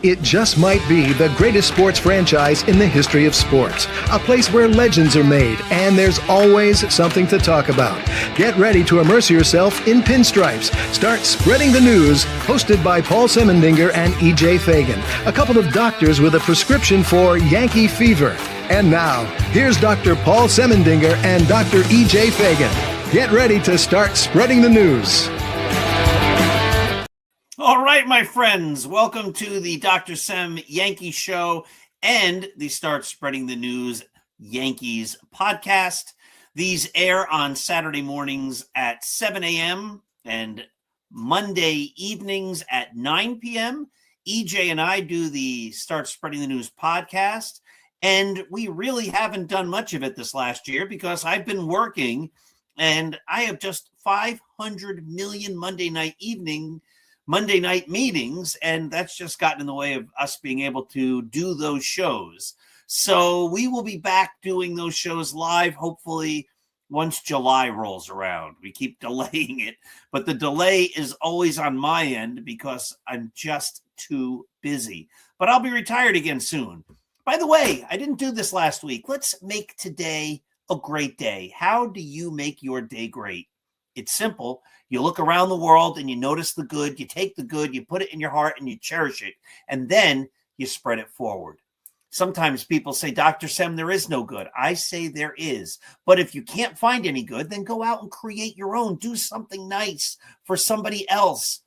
It just might be the greatest sports franchise in the history of sports. A place where legends are made, and there's always something to talk about. Get ready to immerse yourself in pinstripes. Start spreading the news, hosted by Paul Semendinger and E.J. Fagan, a couple of doctors with a prescription for Yankee fever. And now, here's Dr. Paul Semendinger and Dr. E.J. Fagan. Get ready to start spreading the news. All right, my friends, welcome to the Dr. Sem Yankee Show and the Start Spreading the News Yankees podcast. These air on Saturday mornings at 7 a.m. and Monday evenings at 9 p.m. EJ and I do the Start Spreading the News podcast, and we really haven't done much of it this last year because I've been working, and I have just 500 million Monday night meetings, and that's just gotten in the way of us being able to do those shows. So we will be back doing those shows live, hopefully, once July rolls around. We keep delaying it, but the delay is always on my end because I'm just too busy. But I'll be retired again soon. By the way, I didn't do this last week. Let's make today a great day. How do you make your day great? It's simple. You look around the world and you notice the good, you take the good, you put it in your heart and you cherish it, and then you spread it forward. Sometimes people say, Dr. Sem, there is no good. I say there is. But if you can't find any good, then go out and create your own. Do something nice for somebody else.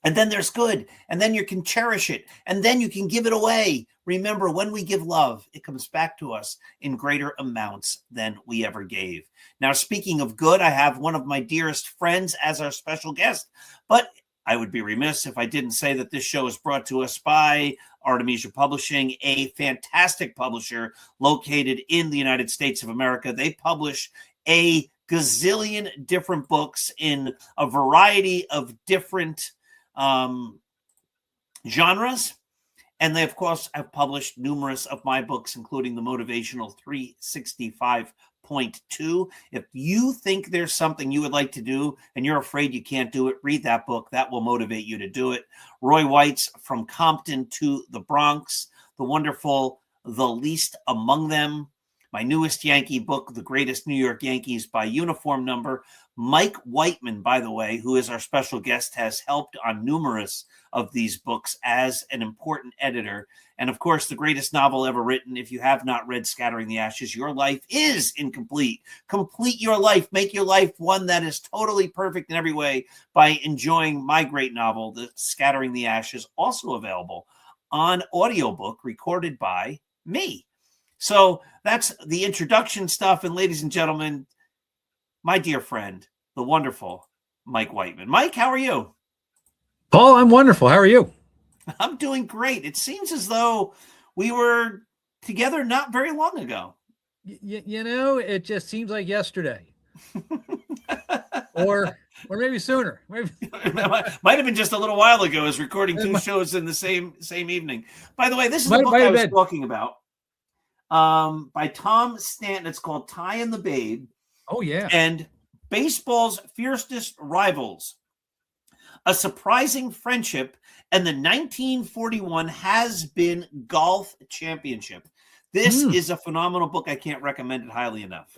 And then there's good. And then you can cherish it. And then you can give it away. Remember, when we give love, it comes back to us in greater amounts than we ever gave. Now, speaking of good, I have one of my dearest friends as our special guest. But I would be remiss if I didn't say that this show is brought to us by Artemisia Publishing, a fantastic publisher located in the United States of America. They publish a gazillion different books in a variety of different genres. And they, of course, have published numerous of my books, including the Motivational 365.2. If you think there's something you would like to do and you're afraid you can't do it, read that book. That will motivate you to do it. Roy White's From Compton to the Bronx, the wonderful The Least Among Them, my newest Yankee book, The Greatest New York Yankees by Uniform Number. Mike Whiteman, by the way, who is our special guest, has helped on numerous of these books as an important editor. And of course, the greatest novel ever written. If you have not read Scattering the Ashes, your life is incomplete. Complete your life. Make your life one that is totally perfect in every way by enjoying my great novel, The Scattering the Ashes, also available on audiobook recorded by me. So that's the introduction stuff. And ladies and gentlemen, my dear friend, the wonderful Mike Whiteman. Mike, how are you? Paul, I'm wonderful. How are you? I'm doing great. It seems as though we were together not very long ago. You know, it just seems like yesterday. or maybe sooner. Maybe. Might have been just a little while ago. I was recording two shows in the same evening. By the way, this is the book I was talking about by Tom Stanton. It's called Ty and the Babe. Oh, yeah. And baseball's fiercest rivals. A surprising friendship and the 1941 Has-Been Golf Championship. This is a phenomenal book. I can't recommend it highly enough.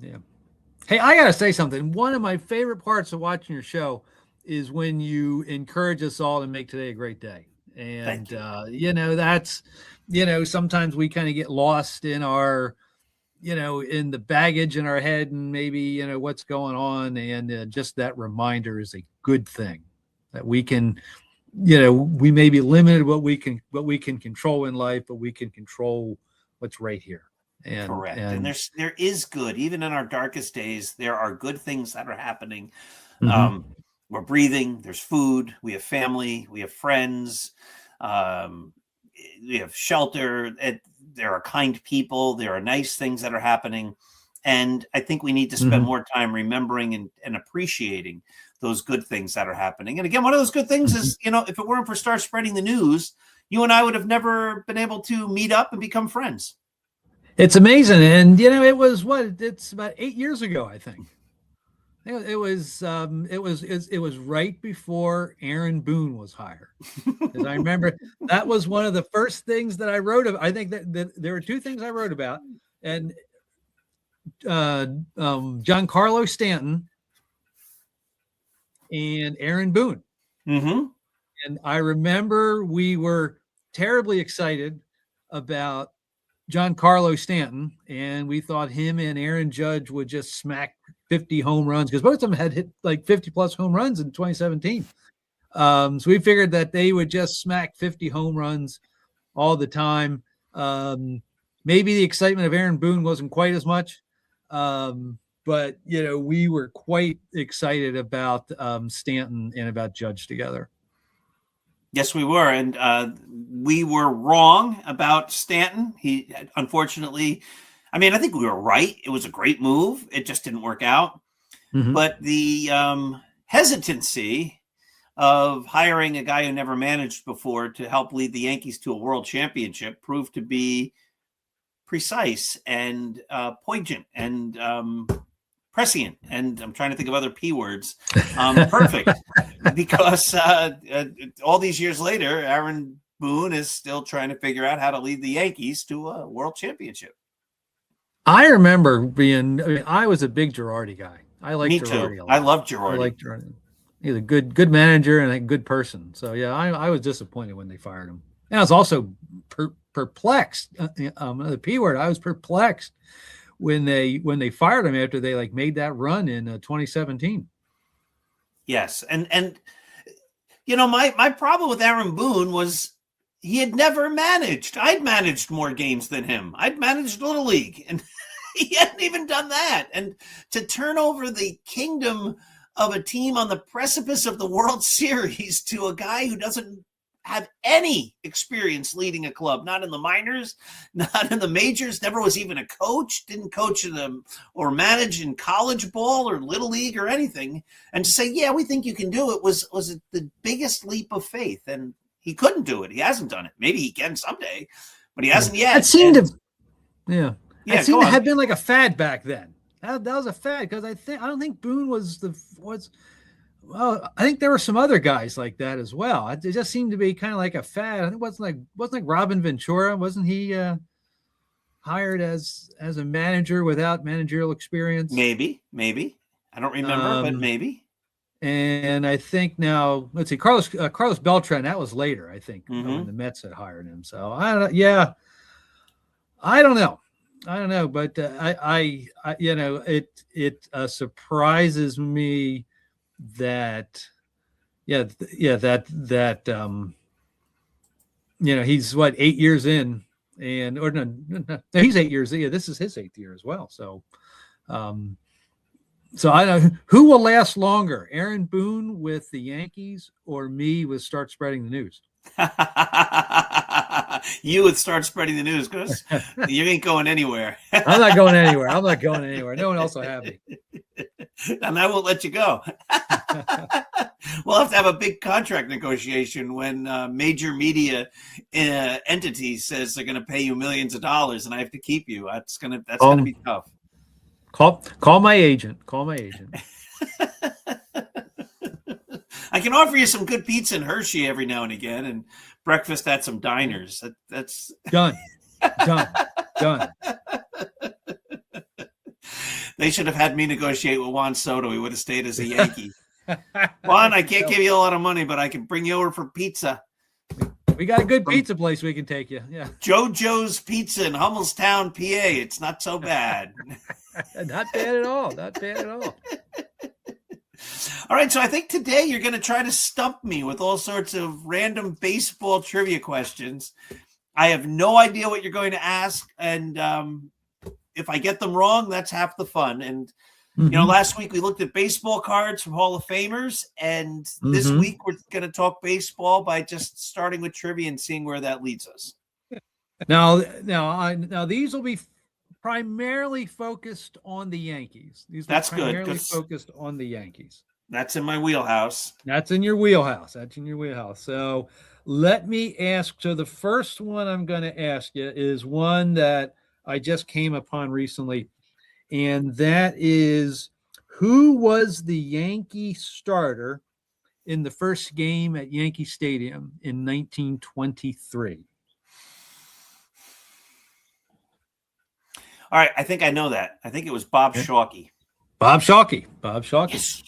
Yeah. Hey, I got to say something. One of my favorite parts of watching your show is when you encourage us all to make today a great day. And, that's, sometimes we kind of get lost in our, in the baggage in our head and maybe, what's going on. And just that reminder is a good thing that we can, we may be limited what we can control in life, but we can control what's right here. And, correct. And there is good, even in our darkest days, there are good things that are happening. Mm-hmm. We're breathing, there's food, we have family, we have friends, we have shelter, there are kind people, there are nice things that are happening. And I think we need to spend more time remembering and appreciating those good things that are happening. And again, one of those good things is, if it weren't for Start Spreading the News, you and I would have never been able to meet up and become friends. It's amazing. And, it was it's about 8 years ago, I think. It was right before Aaron Boone was hired. Because I remember that was one of the first things that I wrote about. I think that there were two things I wrote about. And Giancarlo Stanton and Aaron Boone. Mm-hmm. And I remember we were terribly excited about Giancarlo Stanton, and we thought him and Aaron Judge would just smack 50 home runs because both of them had hit like 50 plus home runs in 2017. So we figured that they would just smack 50 home runs all the time. Maybe the excitement of Aaron Boone wasn't quite as much, but we were quite excited about Stanton and about Judge together. Yes, we were. And we were wrong about Stanton. He, unfortunately, I think we were right. It was a great move. It just didn't work out. Mm-hmm. But the hesitancy of hiring a guy who never managed before to help lead the Yankees to a world championship proved to be precise and poignant and prescient, and I'm trying to think of other P words. Perfect, because all these years later, Aaron Boone is still trying to figure out how to lead the Yankees to a world championship. I remember I was a big Girardi guy. I liked Girardi a lot. I love Girardi. I like Girardi. He's a good manager and a good person. So yeah, I was disappointed when they fired him. And I was also perplexed. The P word. I was perplexed when they fired him after they made that run in 2017. Yes. And my problem with Aaron Boone was he had never managed. I'd managed more games than him. I'd managed Little League, and he hadn't even done that. And to turn over the kingdom of a team on the precipice of the World Series to a guy who doesn't have any experience leading a club, not in the minors, not in the majors, never was even a coach, didn't coach in them or manage in college ball or Little League or anything. And to say, yeah, we think you can do it was the biggest leap of faith. And he couldn't do it. He hasn't done it. Maybe he can someday, but he hasn't yet. It seemed to have been like a fad back then. That was a fad because I don't think Boone was. Well, I think there were some other guys like that as well. It just seemed to be kind of like a fad. I think it wasn't like Robin Ventura. Wasn't he hired as a manager without managerial experience? Maybe. I don't remember, but maybe. And I think now, let's see, Carlos Beltran. That was later, I think, when the Mets had hired him. So I don't know. Yeah, I don't know, but it surprises me that he's 8 years in, and or no, he's 8 years in. Yeah, this is his 8th year as well. So so I don't know who will last longer, Aaron Boone with the Yankees or me with Start Spreading the News. You would Start Spreading the News because you ain't going anywhere. I'm not going anywhere. No one else will have me. And I won't let you go. We'll have to have a big contract negotiation when major media entities says they're going to pay you millions of dollars and I have to keep you. That's going to be tough. Call my agent. I can offer you some good pizza in Hershey every now and again, and breakfast at some diners. That's done. They should have had me negotiate with Juan Soto. He would have stayed as a Yankee. Juan, I can't give you a lot of money, but I can bring you over for pizza. We got a good pizza place we can take you. Yeah. JoJo's Pizza in Hummelstown, PA. It's not so bad. Not bad at all. Not bad at all. All right, so I think today you're going to try to stump me with all sorts of random baseball trivia questions. I have no idea what you're going to ask, and if I get them wrong, that's half the fun. And last week we looked at baseball cards from Hall of Famers, and this week we're going to talk baseball by just starting with trivia and seeing where that leads us. Now these will be primarily focused on the Yankees. That's primarily good. Focused on the Yankees. That's in my wheelhouse. That's in your wheelhouse. So let me ask. So the first one I'm going to ask you is one that I just came upon recently, and that is, who was the Yankee starter in the first game at Yankee Stadium in 1923? All right, I think I know that. I think it was Bob Shockey. Bob Shockey. Yes.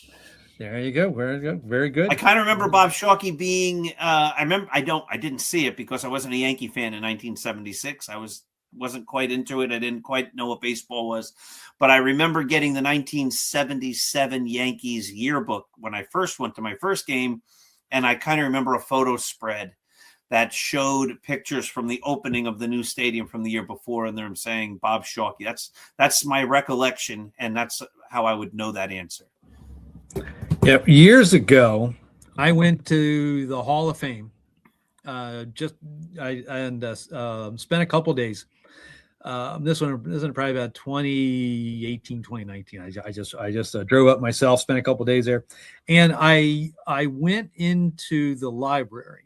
There you go. Very good. I kind of remember Bob Shockey being. I didn't see it because I wasn't a Yankee fan in 1976. I wasn't quite into it. I didn't quite know what baseball was, but I remember getting the 1977 Yankees yearbook when I first went to my first game, and I kind of remember a photo spread that showed pictures from the opening of the new stadium from the year before, and they're saying Bob Shockey. That's my recollection, and that's how I would know that answer. Yeah, years ago, I went to the Hall of Fame. Spent a couple of days. This one probably about 2018, 2019. I just drove up myself, spent a couple of days there, and I went into the library.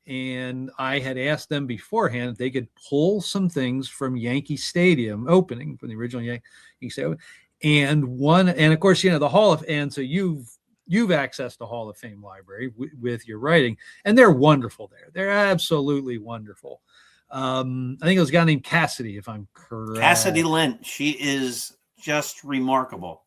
And I had asked them beforehand if they could pull some things from Yankee Stadium opening, from the original Yankee Stadium. And of course, the Hall of, and so you've accessed the Hall of Fame library with your writing, and they're wonderful there. They're absolutely wonderful. I think it was a guy named Cassidy, if I'm correct. Cassidy Lent. She is just remarkable.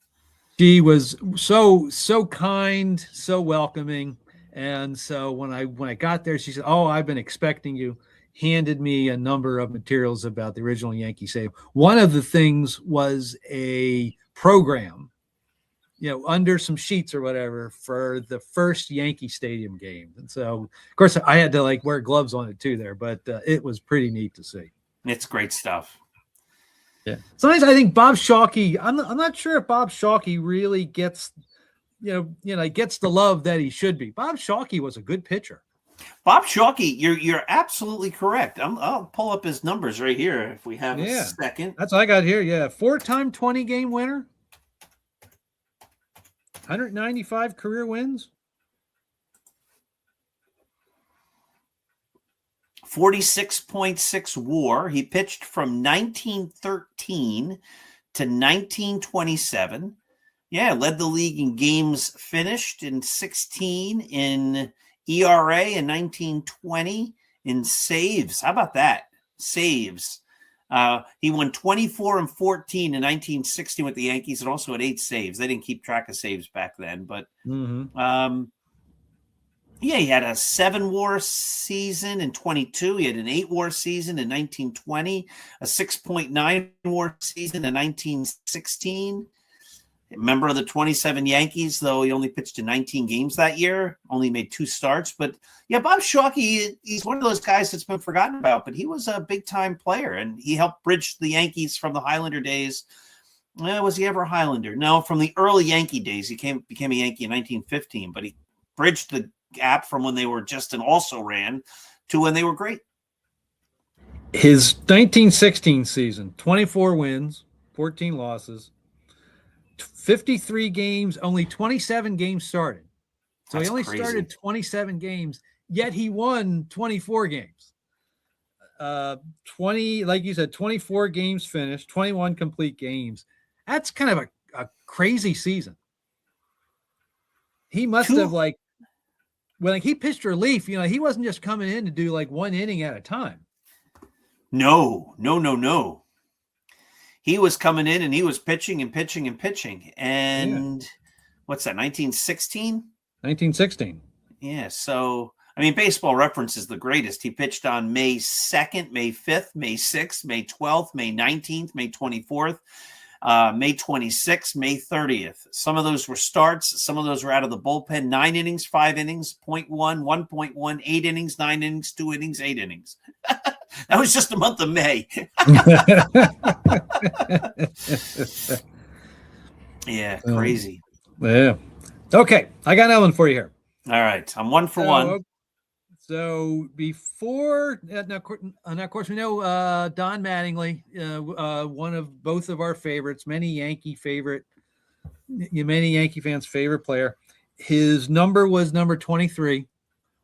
She was so kind, so welcoming. And so when I got there, she said, "Oh, I've been expecting you." Handed me a number of materials about the original Yankee Stadium. One of the things was a program, under some sheets or whatever, for the first Yankee Stadium game. And so, of course, I had to wear gloves on it too there, but it was pretty neat to see. It's great stuff. Yeah. Sometimes I think Bob Shockey, I'm not sure if Bob Shockey really gets the love that he should be. Bob Shockey was a good pitcher. Bob Shockey, you're absolutely correct. I'll pull up his numbers right here if we have a second. That's what I got here. Yeah, 4-time 20-game winner, 195 career wins, 46.6 WAR. He pitched from 1913 to 1927. Yeah, led the league in games finished in 16, in ERA in 1920, in saves. How about that? Saves. He won 24 and 14 in 1960 with the Yankees, and also had 8 saves. They didn't keep track of saves back then, but he had a 7 WAR season in 22. He had an 8 WAR season in 1920, a 6.9 WAR season in 1916. Member of the 27 Yankees, though he only pitched in 19 games that year, only made 2 starts. But yeah, Bob Shockey, he's one of those guys that's been forgotten about, but he was a big-time player, and he helped bridge the Yankees from the Highlander days. Was he ever a Highlander? No, from the early Yankee days. He became a Yankee in 1915, but he bridged the gap from when they were just an also-ran to when they were great. His 1916 season, 24 wins, 14 losses, 53 games, only 27 games started. So he only started 27 games, yet he won 24 games. 20, like you said, 24 games finished, 21 complete games. That's kind of a crazy season. He must have when he pitched relief, he wasn't just coming in to do 1 inning at a time. No. He was coming in and he was pitching and pitching and pitching. And what's that, 1916? 1916. Yeah, so I mean, Baseball Reference is the greatest. He pitched on May 2nd, May 5th, May 6th, May 12th, May 19th, May 24th, May 26th, May 30th. Some of those were starts. Some of those were out of the bullpen. 9 innings, 5 innings, 0.1, 1.1, 8 innings, 9 innings, 2 innings, 8 innings. That was just the month of May. Yeah, crazy. Yeah. Okay, I got another one for you here. All right, I'm 1 for 1. So before now, of course, we know Don Mattingly, one of both of our favorites, many Yankee fans' favorite player. His number was number 23.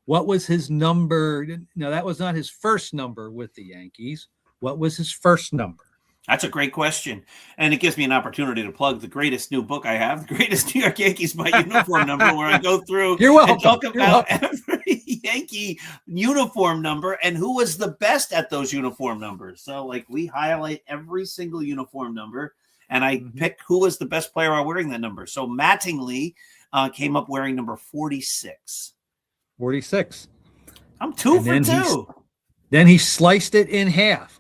What was his number? No, that was not his first number with the Yankees. What was his first number? That's a great question. And it gives me an opportunity to plug the greatest new book I have, The Greatest New York Yankees by Uniform Number, where I go through and talk about every Yankee uniform number and who was the best at those uniform numbers. So, like, we highlight every single uniform number, and I pick who was the best player wearing that number. So Mattingly came up wearing number 46. 46. I'm 2 for 2. Then he sliced it in half.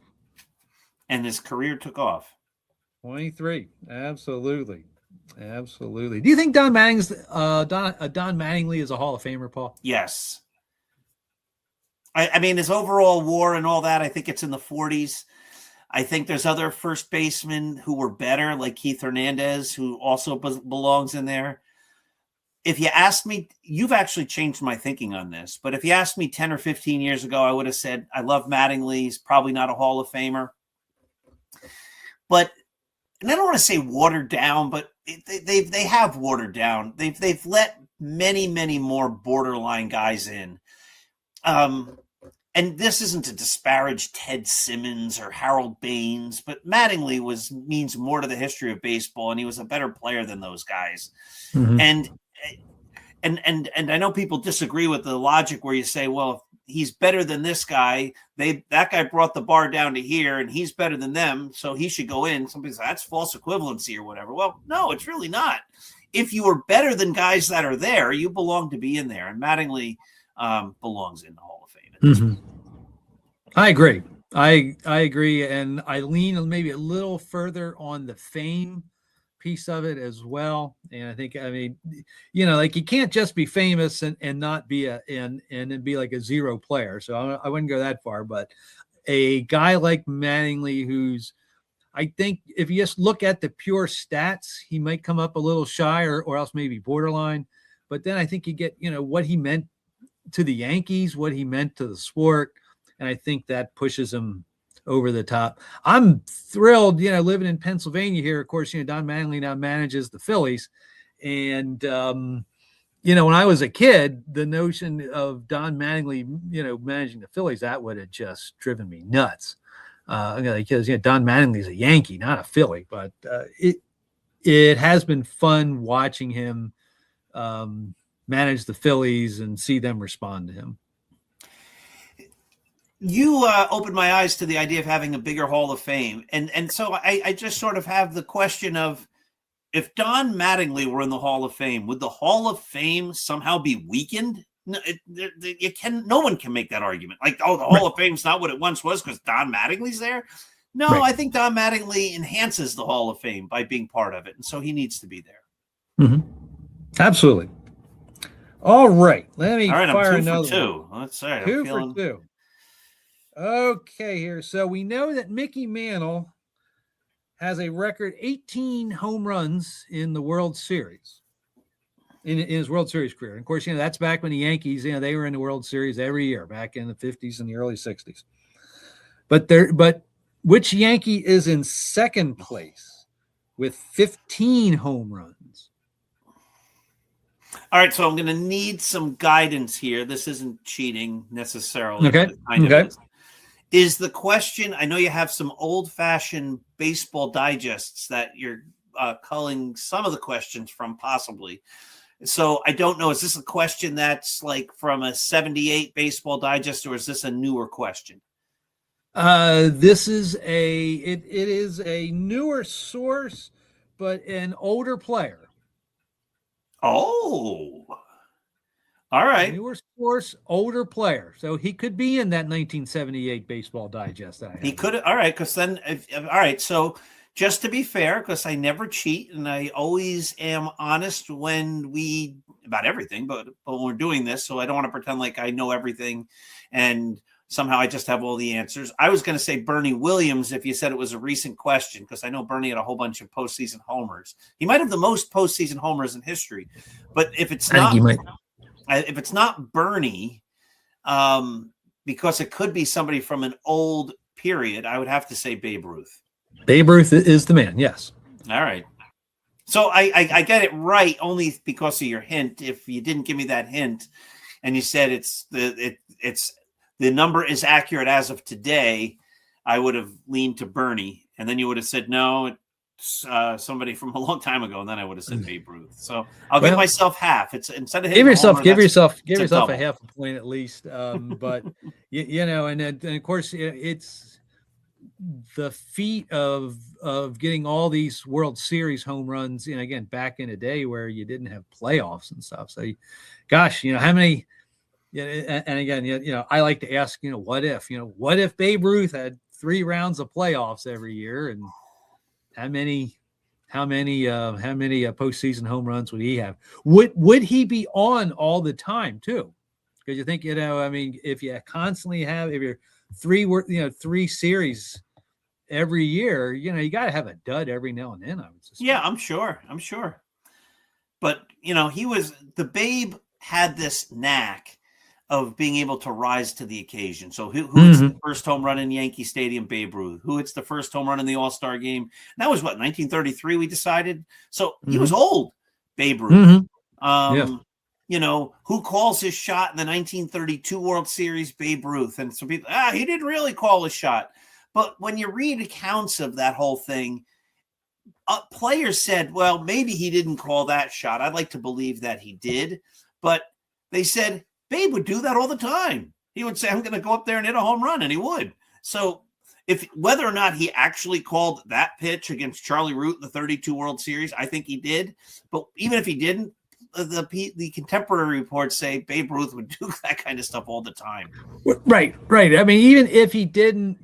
And his career took off. 23. Absolutely. Do you think Don Mattingly is a Hall of Famer, Paul? Yes. I mean, his overall WAR and all that, I think it's in the 40s. I think there's other first basemen who were better, like Keith Hernandez, who also belongs in there. If you asked me, you've actually changed my thinking on this, but if you asked me 10 or 15 years ago, I would have said, I love Mattingly. He's probably not a Hall of Famer. But, and I don't want to say watered down, but they have watered down. They've let many more borderline guys in. And this isn't to disparage Ted Simmons or Harold Baines, but Mattingly means more to the history of baseball, and he was a better player than those guys. Mm-hmm. And I know people disagree with the logic where you say, well, he's better than this guy. That guy brought the bar down to here, and he's better than them, so he should go in. Somebody's like, that's false equivalency or whatever. Well, no, it's really not. If you were better than guys that are there, you belong to be in there, and Mattingly belongs in the Hall of Fame. Mm-hmm. I agree. I agree, and I lean maybe a little further on the fame piece of it as well. And I think, I mean, like you can't just be famous and not be and be like a zero player. So I wouldn't go that far, but a guy like Mattingly, I think if you just look at the pure stats, he might come up a little shy or else maybe borderline. But then I think you get, what he meant to the Yankees, what he meant to the sport. And I think that pushes him over the top. I'm thrilled, living in Pennsylvania here. Of course, Don Mattingly now manages the Phillies. And, when I was a kid, the notion of Don Mattingly, managing the Phillies, that would have just driven me nuts. Because, Don Mattingly's a Yankee, not a Philly. But it has been fun watching him manage the Phillies and see them respond to him. You opened my eyes to the idea of having a bigger Hall of Fame. And so I just sort of have the question of, if Don Mattingly were in the Hall of Fame, would the Hall of Fame somehow be weakened? No, no one can make that argument. Like, the Hall of Fame's not what it once was because Don Mattingly's there. No, right. I think Don Mattingly enhances the Hall of Fame by being part of it. And so he needs to be there. Mm-hmm. Absolutely. All right. Let me fire I'm 2 for 2. That's all right. 2 for 2. Okay, here. So we know that Mickey Mantle has a record 18 home runs in the World Series, in his World Series career. And of course, that's back when the Yankees, they were in the World Series every year back in the 50s and the early 60s. But which Yankee is in second place with 15 home runs? All right, so I'm going to need some guidance here. This isn't cheating necessarily. Okay. Okay. Is the question, I know you have some old-fashioned baseball digests that you're culling some of the questions from possibly. So I don't know, is this a question that's like from a 78 baseball digest, or is this a newer question? This is it is a newer source, but an older player. Oh, all right. Newer source, older player. So he could be in that 1978 Baseball Digest that I have. He could. All right, because then, all right. So just to be fair, because I never cheat and I always am honest about everything, but when we're doing this, so I don't want to pretend like I know everything and somehow I just have all the answers. I was going to say Bernie Williams if you said it was a recent question, because I know Bernie had a whole bunch of postseason homers. He might have the most postseason homers in history, but if it's not Bernie, because it could be somebody from an old period, I would have to say Babe Ruth. Babe Ruth is the man, yes. All right. So I get it right only because of your hint. If you didn't give me that hint and you said the number is accurate as of today, I would have leaned to Bernie. And then you would have said, no, it's somebody from a long time ago. And then I would have said Babe Ruth. So I'll give myself half. It's instead of give yourself a half a point at least. But and of course it's the feat of getting all these World Series home runs. Again, back in a day where you didn't have playoffs and stuff. So, gosh, how many? And again, I like to ask, what if Babe Ruth had 3 rounds of playoffs every year, and how many postseason home runs would he have? Would he be on all the time too? Because you think, if you constantly have, if you're 3 series every year, you got to have a dud every now and then, I would suspect. Yeah, I'm sure. But, the Babe had this knack of being able to rise to the occasion. So who hits the first home run in Yankee Stadium? Babe Ruth. Who hits the first home run in the All-Star game? And that was 1933 we decided. So he was old, Babe Ruth. Who calls his shot in the 1932 World Series? Babe Ruth. And so people, he didn't really call his shot. But when you read accounts of that whole thing, players said, well, maybe he didn't call that shot. I'd like to believe that he did. But they said, Babe would do that all the time. He would say, I'm going to go up there and hit a home run, and he would. So whether or not he actually called that pitch against Charlie Root in the 32 World Series, I think he did. But even if he didn't, the contemporary reports say Babe Ruth would do that kind of stuff all the time. Right. I mean, even if he didn't,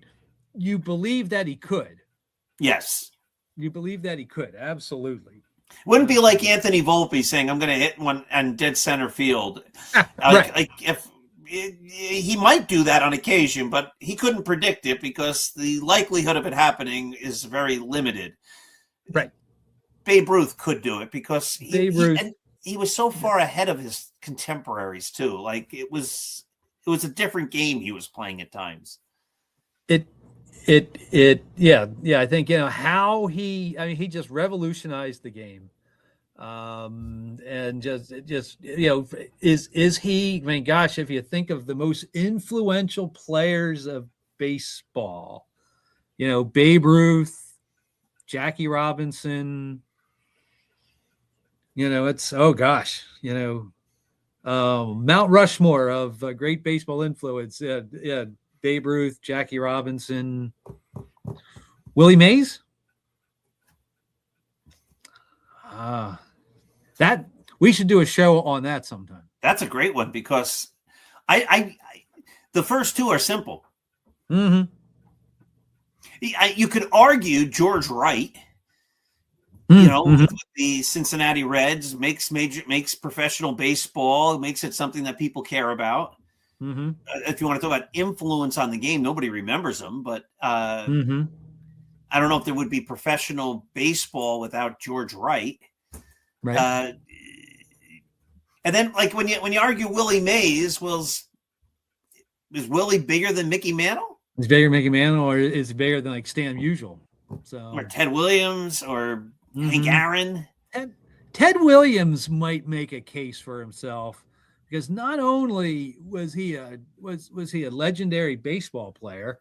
you believe that he could. Yes. You believe that he could. Absolutely. Wouldn't be like Anthony Volpe saying, I'm going to hit one and dead center field. Right. Like if he might do that on occasion, but he couldn't predict it because the likelihood of it happening is very limited. Right. Babe Ruth could do it because he was so far ahead of his contemporaries too. Like it was a different game he was playing at times. I think how he just revolutionized the game, and just is he? I mean, gosh, if you think of the most influential players of baseball, Babe Ruth, Jackie Robinson, it's Mount Rushmore of great baseball influence. Babe Ruth, Jackie Robinson, Willie Mays. That we should do a show on that sometime. That's a great one because I the first 2 are simple. Mm-hmm. You could argue George Wright, the Cincinnati Reds makes professional baseball, makes it something that people care about. Mm-hmm. If you want to talk about influence on the game, nobody remembers him, but I don't know if there would be professional baseball without George Wright. Right. And then, like when you argue Willie Mays, is Willie bigger than Mickey Mantle? Is bigger than Mickey Mantle, or is he bigger than like Stan Musial? Or Ted Williams, or Hank Aaron? Ted Williams might make a case for himself. Because not only was he a legendary baseball player,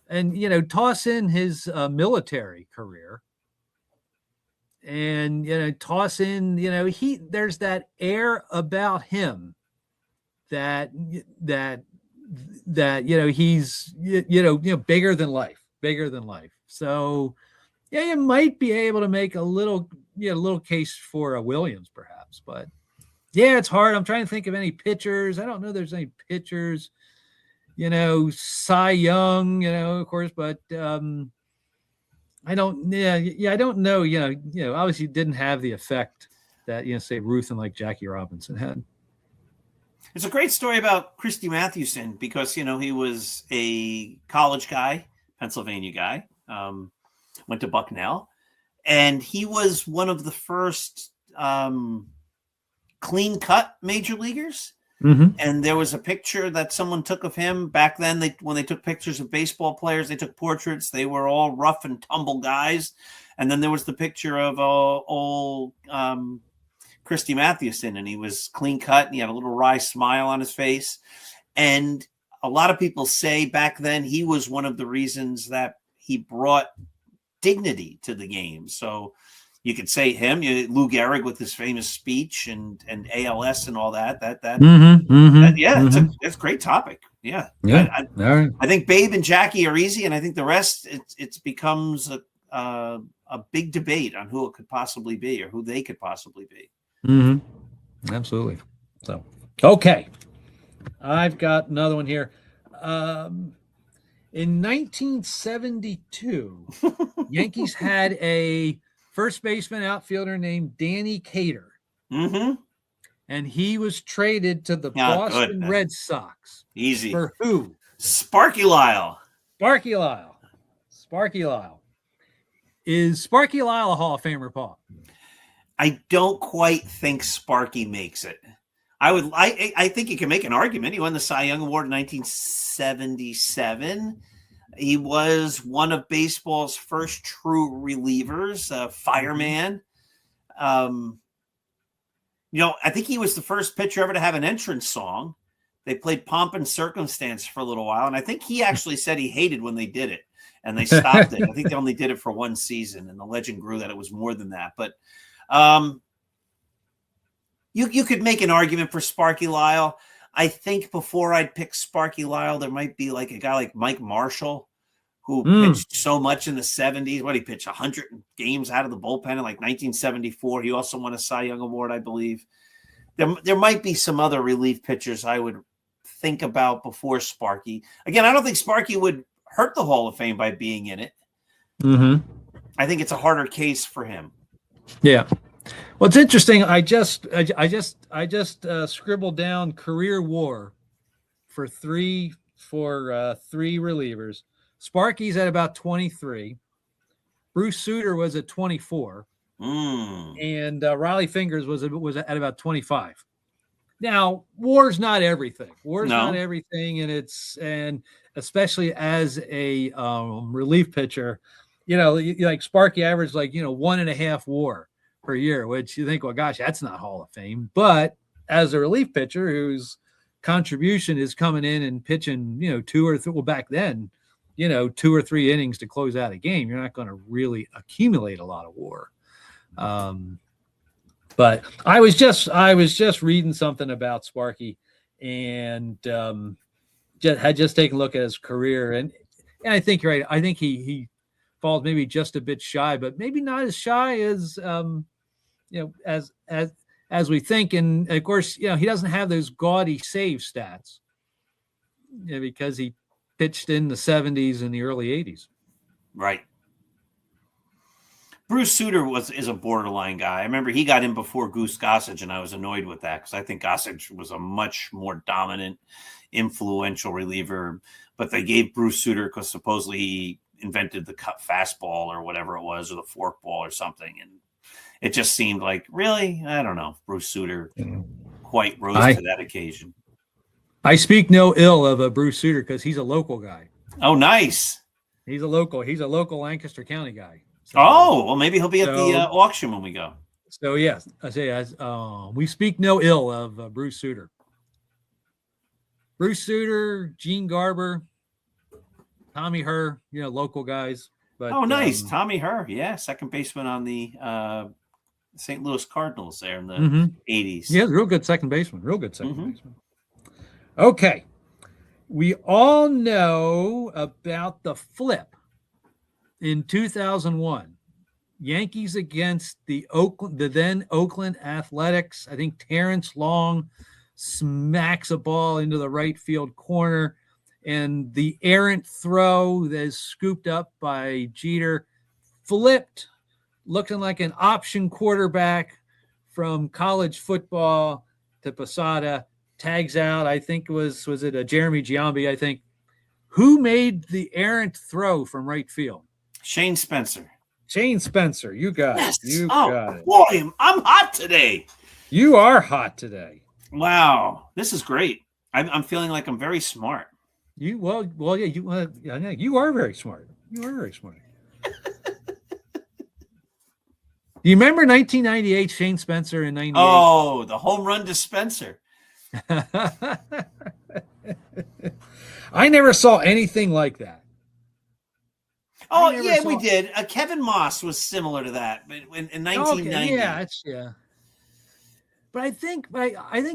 and toss in his military career, and toss in there's that air about him that he's bigger than life. So you might be able to make a little case for a Williams perhaps. times. But yeah, it's hard. I'm trying to think of any pitchers. I don't know there's any pitchers, Cy Young, of course, but I don't know, obviously didn't have the effect that, say Ruth and like Jackie Robinson had. It's a great story about Christy Mathewson because, he was a college guy, Pennsylvania guy, went to Bucknell, and he was one of the first clean cut major leaguers. Mm-hmm. And there was a picture that someone took of him back then. When they took pictures of baseball players, they took portraits. They were all rough and tumble guys. And then there was the picture of old Christy Mathewson, and he was clean cut, and he had a little wry smile on his face. And a lot of people say back then he was one of the reasons that he brought dignity to the game. So you could say him, Lou Gehrig with his famous speech and ALS and all that. It's a great topic. Yeah. I think Babe and Jackie are easy, and I think the rest it becomes a big debate on who it could possibly be or who they could possibly be. Mm-hmm. Absolutely. So, okay. I've got another one here. In 1972, Yankees had a first baseman outfielder named Danny Cater. Mm-hmm. And he was traded to the Boston Red Sox. Easy. For who? Sparky Lyle. Sparky Lyle. Is Sparky Lyle a Hall of Famer, Paul? I don't quite think Sparky makes it. I think you can make an argument. He won the Cy Young Award in 1977. He was one of baseball's first true relievers, fireman. I think he was the first pitcher ever to have an entrance song. They played Pomp and Circumstance for a little while, and I think he actually said he hated when they did it, and they stopped it. I think they only did it for one season, and the legend grew that it was more than that. But you could make an argument for Sparky Lyle. I think before I'd pick Sparky Lyle, there might be like a guy like Mike Marshall, who pitched so much in the 70s. What, he pitched 100 games out of the bullpen in like 1974. He also won a Cy Young Award, I believe. There might be some other relief pitchers I would think about before Sparky. Again, I don't think Sparky would hurt the Hall of Fame by being in it. Mm-hmm. I think it's a harder case for him. Yeah. Well, it's interesting. I just scribbled down career WAR for three relievers. Sparky's at about 23. Bruce Sutter was at 24. And Riley Fingers was at about 25. Now, WAR's not everything. Not everything, and especially as a relief pitcher, like Sparky averaged 1.5 WAR per year, which you think, well, gosh, that's not Hall of Fame. But as a relief pitcher whose contribution is coming in and pitching, back then, 2 or 3 innings to close out a game, you're not going to really accumulate a lot of WAR. But I was just reading something about Sparky, and had just taken a look at his career, and I think you're right. I think he falls maybe just a bit shy, but maybe not as shy as as we think. And of course, he doesn't have those gaudy save stats, because he pitched in the 70s and the early 80s. Right. Bruce Sutter is a borderline guy. I remember he got in before Goose Gossage, and I was annoyed with that because I think Gossage was a much more dominant, influential reliever. But they gave Bruce Sutter because supposedly he invented the cut fastball or whatever it was, or the forkball or something. And it just seemed like, really? I don't know. Bruce Sutter quite rose to that occasion. I speak no ill of Bruce Sutter because he's a local guy. Oh, nice. He's a local Lancaster County guy. So, well, maybe he'll be at the auction when we go. So, yes, I say we speak no ill of Bruce Sutter. Bruce Sutter, Gene Garber, Tommy Herr, local guys. But nice. Tommy Herr, yeah, second baseman on the St. Louis Cardinals there in the 80s. Yeah, real good second baseman. Baseman. Okay. We all know about the flip in 2001 Yankees against the then Oakland Athletics. I think Terrence Long smacks a ball into the right field corner, and the errant throw that is scooped up by Jeter flipped, looking like an option quarterback from college football to Posada, tags out. I think was it a Jeremy Giambi, I think. Who made the errant throw from right field? Shane Spencer. Shane Spencer. You got Yes. it. You oh, got it. Boy, I'm hot today. You are hot today. Wow. This is great. I'm feeling like I'm very smart. Yeah, you are very smart. You are very smart. Do you remember 1998 Shane Spencer in 98? Oh, the home run dispenser. I never saw anything like that. Oh, yeah, we did. Kevin Moss was similar to that, but in 1990. Okay, yeah. But I think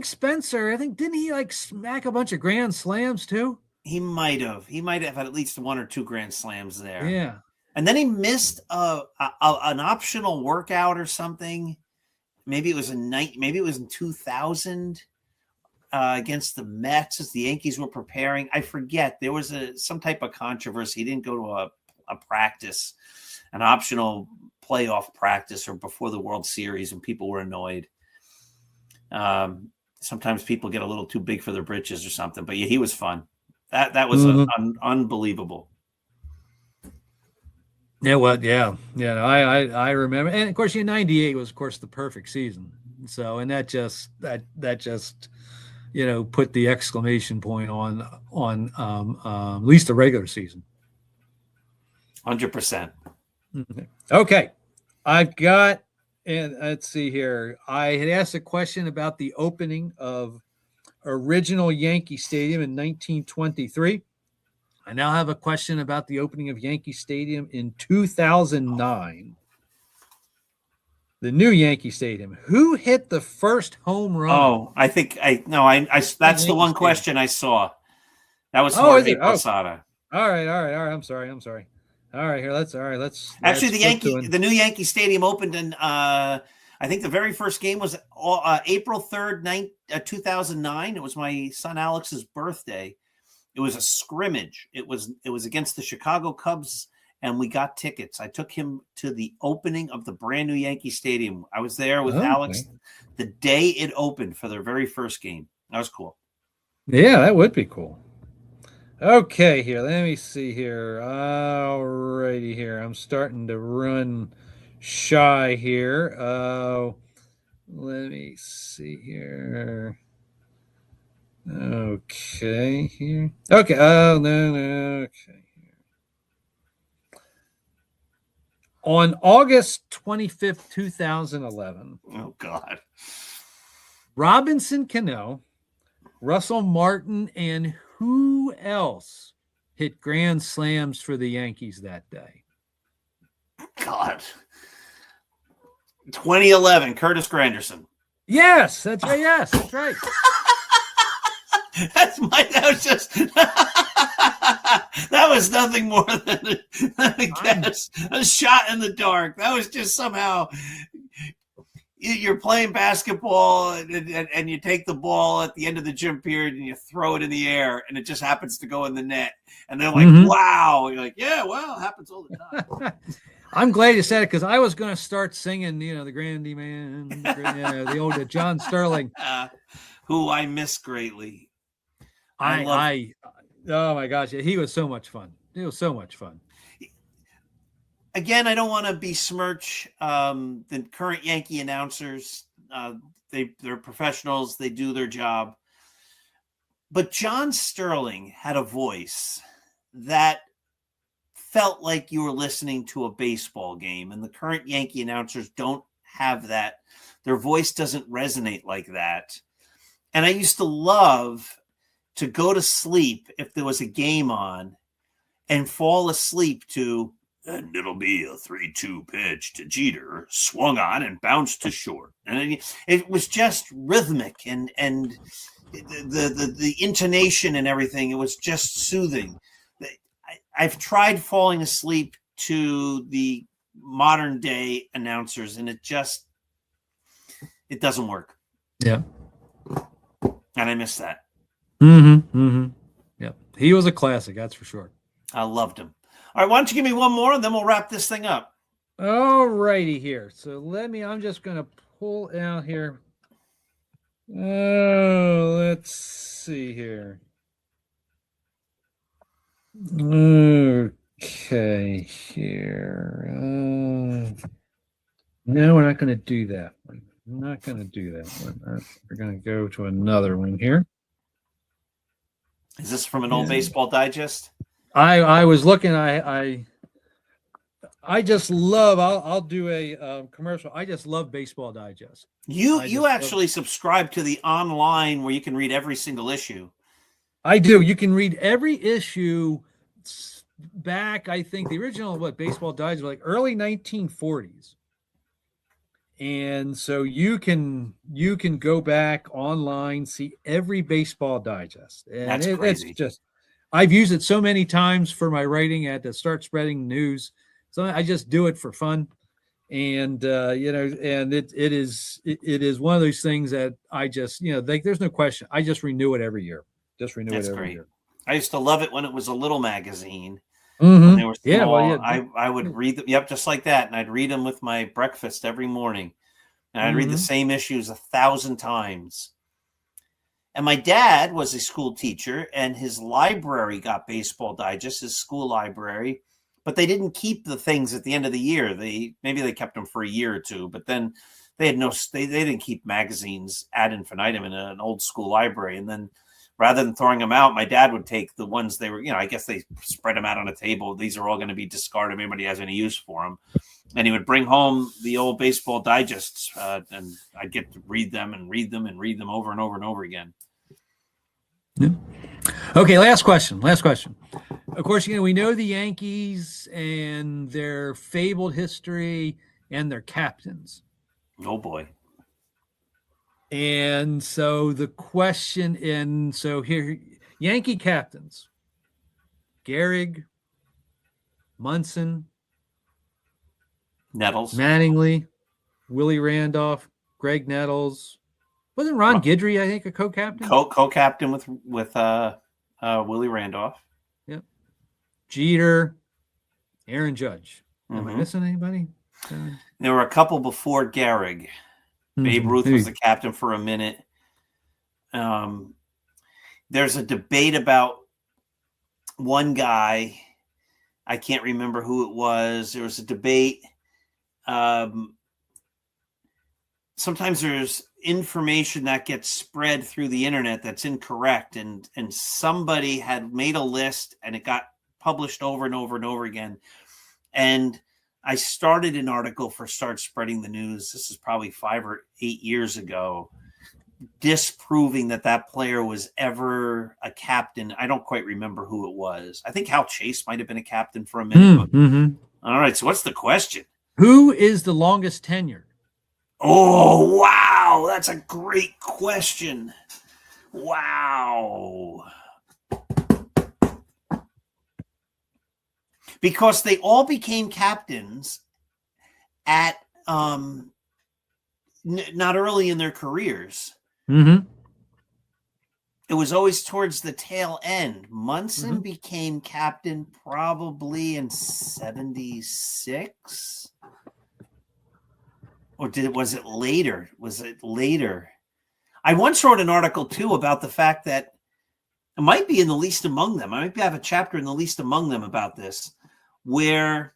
Spencer, didn't he like smack a bunch of grand slams too? He might have. He might have had at least 1 or 2 grand slams there. Yeah. And then he missed an optional workout or something. Maybe it was in 2000 against the Mets as the Yankees were preparing. I forget. There was some type of controversy. He didn't go to a practice, an optional playoff practice, or before the World Series, and people were annoyed. Sometimes people get a little too big for their britches or something. But yeah, he was fun. That was unbelievable. Yeah, well, yeah. I remember, and of course, 98 was, of course, the perfect season. So, and that just put the exclamation point on at least the regular season. 100%. Okay, I've got, and let's see here. I had asked a question about the opening of original Yankee Stadium in 1923. I now have a question about the opening of Yankee Stadium in 2009. The new Yankee Stadium. Who hit the first home run? Oh, I think that's the one question I saw. That was Jorge Posada. All right. I'm sorry. All right, here. Let's actually the new Yankee Stadium opened in I think the very first game was April 3rd, 2009. It was my son Alex's birthday. It was a scrimmage. It was against the Chicago Cubs, and we got tickets. I took him to the opening of the brand new Yankee Stadium. I was there with Alex the day it opened for their very first game. That was cool. Yeah, that would be cool. Okay, here. Let me see here. All righty here. I'm starting to run shy here. Let me see here. Okay, here. Okay. Oh, no. Okay. On August 25th, 2011. Oh, God. Robinson Cano, Russell Martin, and who else hit grand slams for the Yankees that day? God. 2011, Curtis Granderson. Yes, that's right. Yes, that's right. That was nothing more than a guess, a shot in the dark. That was just somehow you're playing basketball and you take the ball at the end of the gym period and you throw it in the air and it just happens to go in the net. And they're like, wow. You're like, yeah, well, it happens all the time. I'm glad you said it because I was going to start singing, the Grandy Man, the old John Sterling. Who I miss greatly. Oh my gosh, he was so much fun. It was so much fun. Again, I don't want to besmirch the current Yankee announcers. They're professionals. They do their job. But John Sterling had a voice that felt like you were listening to a baseball game, and the current Yankee announcers don't have that. Their voice doesn't resonate like that. And I used to love to go to sleep if there was a game on and fall asleep to, and it'll be a 3-2 pitch to Jeter, swung on and bounced to short. And it was just rhythmic and the intonation and everything. It was just soothing. I've tried falling asleep to the modern day announcers, and it doesn't work. Yeah. And I miss that. Yeah. He was a classic, that's for sure. I loved him. All right, why don't you give me one more, and then we'll wrap this thing up. All righty here. So I'm just going to pull out here. Oh, let's see here. Okay, here. No, we're not going to do that one. I'm not going to do that one. We're going to go to another one here. Is this from an old Baseball Digest? I was looking. I just love. I'll do a commercial. I just love Baseball Digest. You actually subscribe to the online where you can read every single issue. I do. You can read every issue back. I think the original Baseball Digest was like early 1940s. And so you can go back online, see every Baseball Digest. And That's crazy. It's just, I've used it so many times for my writing at to start spreading news. So I just do it for fun. And, and it is one of those things that I just, there's no question. I just renew it every year. That's great. Year. I used to love it when it was a little magazine. Mm-hmm. When they were small, yeah, well, yeah. I would read them. Yep, just like that. And I'd read them with my breakfast every morning. And I'd read the same issues 1,000 times. And my dad was a school teacher, and his library got Baseball Digest, his school library. But they didn't keep the things at the end of the year. Maybe they kept them for a year or two, but then they didn't keep magazines ad infinitum in an old school library. And then rather than throwing them out, my dad would take the ones they were, I guess they spread them out on a table. These are all going to be discarded if anybody has any use for them. And he would bring home the old Baseball Digests, and I'd get to read them and read them and read them over and over and over again. Yeah. Okay, last question. Of course, we know the Yankees and their fabled history and their captains. Oh, boy. And so the question, here, Yankee captains, Gehrig, Munson, Nettles, Mattingly, Willie Randolph, Greg Nettles. Wasn't Ron Guidry, I think, a co-captain? Co-captain with Willie Randolph. Yep. Jeter, Aaron Judge. Am I missing anybody? There were a couple before Gehrig. Babe Ruth was the captain for a minute. There's a debate about one guy. I can't remember who it was. There was a debate. Sometimes there's information that gets spread through the internet that's incorrect, and somebody had made a list and it got published over and over and over again. And I started an article for Start Spreading the News. This is probably 5 or 8 years ago, disproving that player was ever a captain. I don't quite remember who it was. I think Hal Chase might have been a captain for a minute. All right. So what's the question? Who is the longest tenured? Oh, wow. That's a great question. Wow. Because they all became captains at not early in their careers. Mm-hmm. It was always towards the tail end. Munson became captain probably in 76. Or was it later? I once wrote an article, too, about the fact that it might be in the Least Among Them. I might have a chapter in the Least Among Them about this, where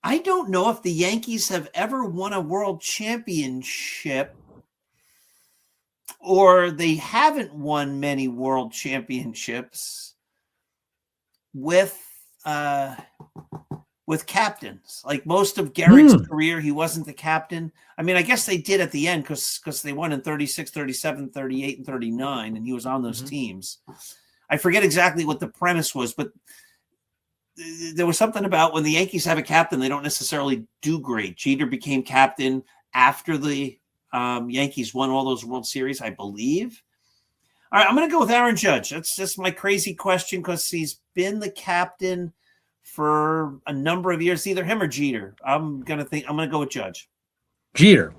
I don't know if the Yankees have ever won a world championship, or they haven't won many world championships with captains. Like most of Gehrig's career, he wasn't the captain. I mean, I guess they did at the end because they won in 36, 37, 38, and 39, and he was on those teams. I forget exactly what the premise was, but there was something about when the Yankees have a captain, they don't necessarily do great. Jeter became captain after the Yankees won all those World Series, I believe. All right, I'm going to go with Aaron Judge. That's just my crazy question because he's been the captain for a number of years, either him or Jeter. I'm gonna go with Judge. Jeter.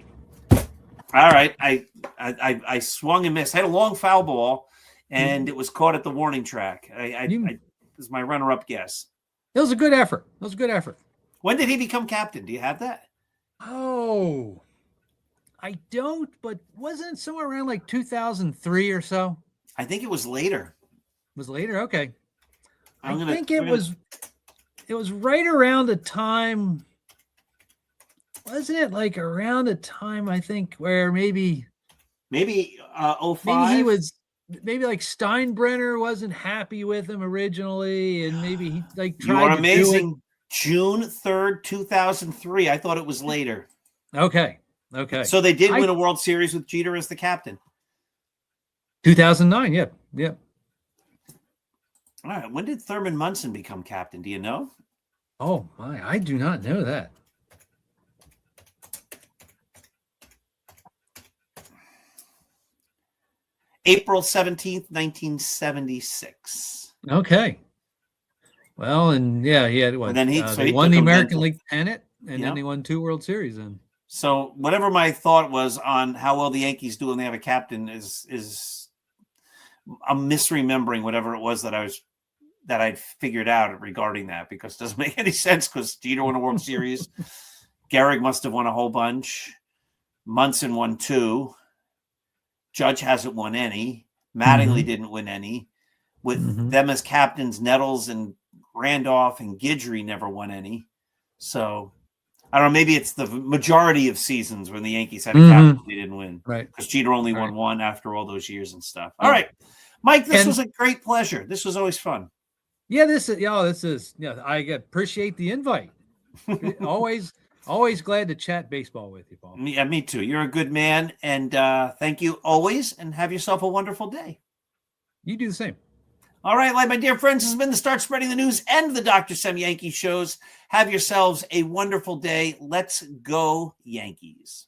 All right. I swung and missed. I had a long foul ball, and it was caught at the warning track. This is my runner-up guess. It was a good effort. When did he become captain? Do you have that? Oh, I don't, but wasn't it somewhere around like 2003 or so? I think it was later. Was later? Okay. It was right around the time, wasn't it like around the time, I think, where maybe 05? Maybe he was, maybe like Steinbrenner wasn't happy with him originally, and maybe he like tried You're to amazing. do June 3rd, 2003. I thought it was later. it. Okay. So they did win a World Series with Jeter as the captain. 2009. Yeah. All right. When did Thurman Munson become captain? Do you know? Oh my, I do not know that. April 17th, 1976. Okay. Well, and yeah, he had what? And then they won the American League pennant, and Yeah. then they won 2 World Series. Then So whatever my thought was on how well the Yankees do when they have a captain is I'm misremembering whatever it was that I'd figured out regarding that, because it doesn't make any sense, because Jeter won a World Series. Gehrig must have won a whole bunch. Munson won 2. Judge hasn't won any. Mattingly didn't win any. With them as captains, Nettles and Randolph and Guidry never won any. So I don't know. Maybe it's the majority of seasons when the Yankees had a captain they didn't win. Right. Because Jeter only won 1 after all those years and stuff. All right. Mike, this was a great pleasure. This was always fun. Yeah, I appreciate the invite. Always glad to chat baseball with you, Paul. Me too. You're a good man. And thank you always. And have yourself a wonderful day. You do the same. All right, my dear friends, this has been the Start Spreading the News and the Dr. Sem Yankee shows. Have yourselves a wonderful day. Let's go, Yankees.